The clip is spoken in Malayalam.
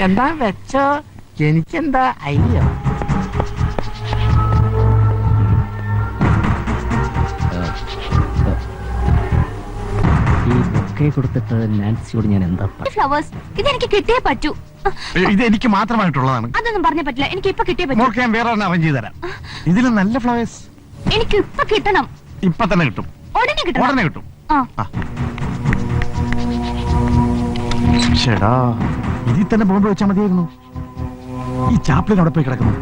എന്താ വെച്ചോ, എനിക്കെന്താ അയ്യോ. ഈ ബൊക്കെ കൊടുത്തിട്ട് നാൻസിയോട് ഞാൻ എന്താ ഫ്ലവേഴ്സ് ഇതെനിക്ക് കിട്ടിയേ പറ്റൂ. ഇത് എനിക്ക് മാത്രമായിട്ടുള്ളതാണ്. അതൊന്നും പറഞ്ഞ പറ്റില്ല, എനിക്ക് ഇപ്പൊ കിട്ടിയേ പറ്റൂ. മോൾക്ക് ഞാൻ വേറെ അറേഞ്ച് ചെയ്ത് തരാം. ഇതിൽ നല്ല ഫ്ലവേഴ്സ് എനിക്ക് ഇപ്പൊ കിട്ടണം. ഇപ്പൊ തന്നെ കിട്ടും, ഉടനെ കിട്ടണം. ഉടനെ കിട്ടും. ആ. ചേടാ ഇതിൽ തന്നെ ബോംബ് വെച്ചാൽ മതിയായിരുന്നു. ഈ ചാപ്ലിൻ അവിടെ പോയി കിടക്കുന്നു.